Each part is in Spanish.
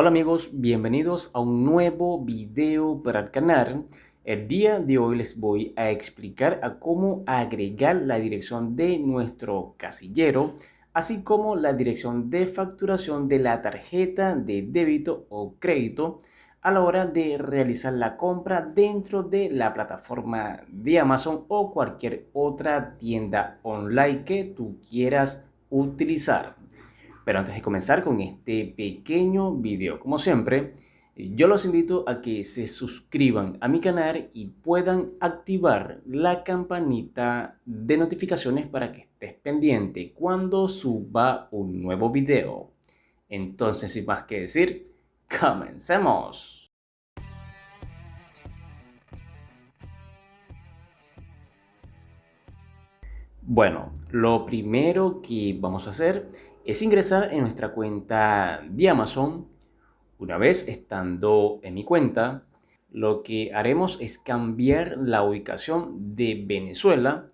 Hola amigos, bienvenidos a un nuevo video para el canal. El día de hoy les voy a explicar a cómo agregar la dirección de nuestro casillero, así como la dirección de facturación de la tarjeta de débito o crédito a la hora de realizar la compra dentro de la plataforma de Amazon o cualquier otra tienda online que tú quieras utilizar. Pero antes de comenzar con este pequeño video, como siempre, yo los invito a que se suscriban a mi canal y puedan activar la campanita de notificaciones para que estés pendiente cuando suba un nuevo video. Entonces, sin más que decir, comencemos. Bueno, lo primero que vamos a hacer es ingresar en nuestra cuenta de Amazon. Una vez estando en mi cuenta, lo que haremos es cambiar la ubicación de Venezuela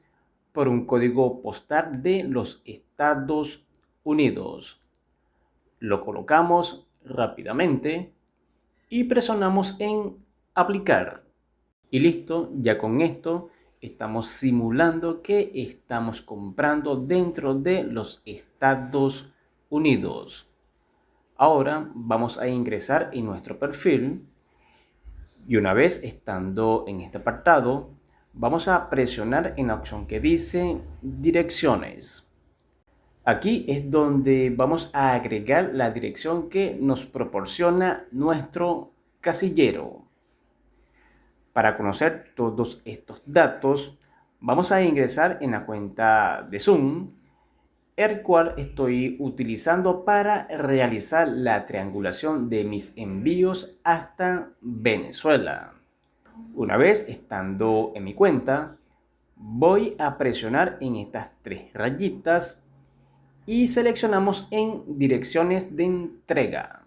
por un código postal de los Estados Unidos. Lo colocamos rápidamente y presionamos en aplicar. Y listo, ya con esto estamos simulando que estamos comprando dentro de los Estados Unidos. Ahora vamos a ingresar en nuestro perfil y una vez estando en este apartado, vamos a presionar en la opción que dice direcciones. Aquí es donde vamos a agregar la dirección que nos proporciona nuestro casillero. Para conocer todos estos datos, vamos a ingresar en la cuenta de Zoom, el cual estoy utilizando para realizar la triangulación de mis envíos hasta Venezuela. Una vez estando en mi cuenta, voy a presionar en estas tres rayitas y seleccionamos en direcciones de entrega.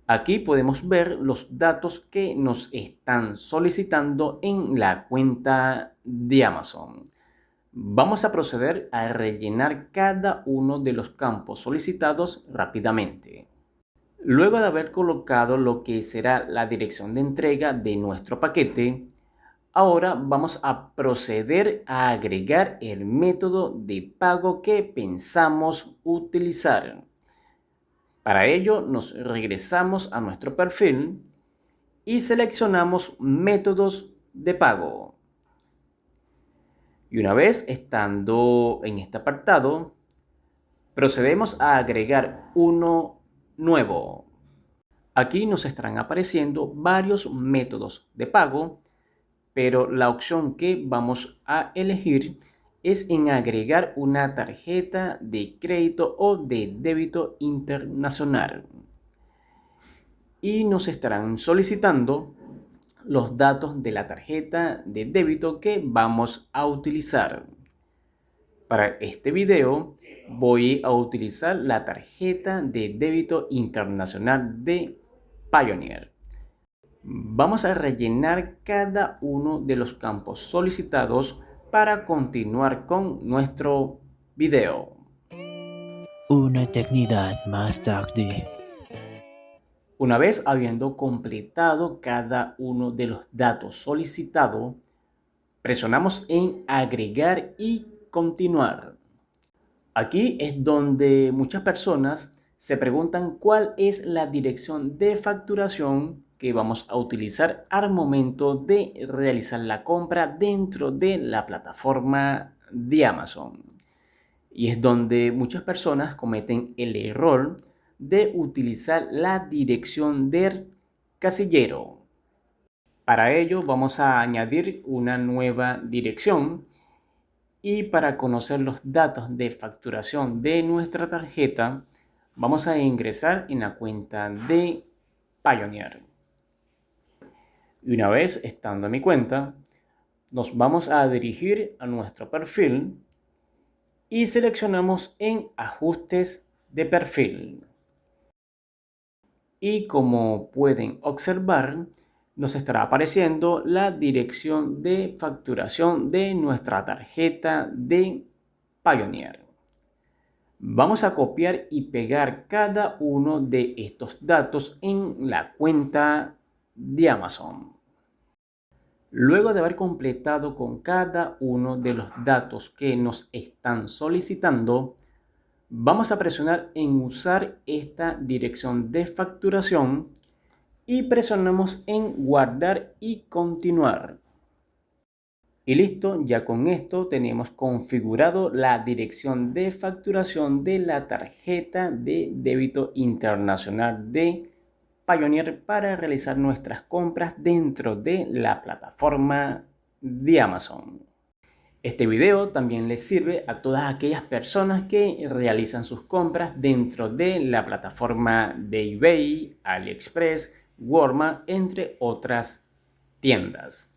Aquí podemos ver los datos que nos están solicitando en la cuenta de Amazon. Vamos a proceder a rellenar cada uno de los campos solicitados rápidamente. Luego de haber colocado lo que será la dirección de entrega de nuestro paquete, ahora vamos a proceder a agregar el método de pago que pensamos utilizar. Para ello nos regresamos a nuestro perfil y seleccionamos métodos de pago. Y una vez estando en este apartado, procedemos a agregar uno nuevo. Aquí nos estarán apareciendo varios métodos de pago, pero la opción que vamos a elegir es en agregar una tarjeta de crédito o de débito internacional. Y nos estarán solicitando los datos de la tarjeta de débito que vamos a utilizar. Para este video voy a utilizar la tarjeta de débito internacional de Payoneer. Vamos a rellenar cada uno de los campos solicitados para continuar con nuestro video. Una eternidad más tarde. Una vez habiendo completado cada uno de los datos solicitados, presionamos en agregar y continuar. Aquí es donde muchas personas se preguntan cuál es la dirección de facturación que vamos a utilizar al momento de realizar la compra dentro de la plataforma de Amazon. Y es donde muchas personas cometen el error de utilizar la dirección del casillero. Para ello vamos a añadir una nueva dirección. Y para conocer los datos de facturación de nuestra tarjeta, vamos a ingresar en la cuenta de Payoneer. Y una vez estando en mi cuenta, nos vamos a dirigir a nuestro perfil y seleccionamos en Ajustes de perfil. Y como pueden observar, nos estará apareciendo la dirección de facturación de nuestra tarjeta de Payoneer. Vamos a copiar y pegar cada uno de estos datos en la cuenta de Amazon. Luego de haber completado con cada uno de los datos que nos están solicitando, vamos a presionar en usar esta dirección de facturación y presionamos en guardar y continuar. Y listo, ya con esto tenemos configurado la dirección de facturación de la tarjeta de débito internacional de Payoneer para realizar nuestras compras dentro de la plataforma de Amazon. Este video también les sirve a todas aquellas personas que realizan sus compras dentro de la plataforma de eBay, AliExpress, Walmart, entre otras tiendas.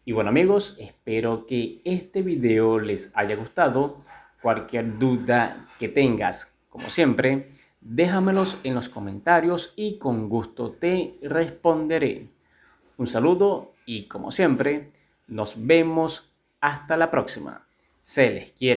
Y bueno amigos, espero que este video les haya gustado. Cualquier duda que tengas, como siempre, déjamelos en los comentarios y con gusto te responderé. Un saludo y como siempre, nos vemos hasta la próxima. Se les quiere.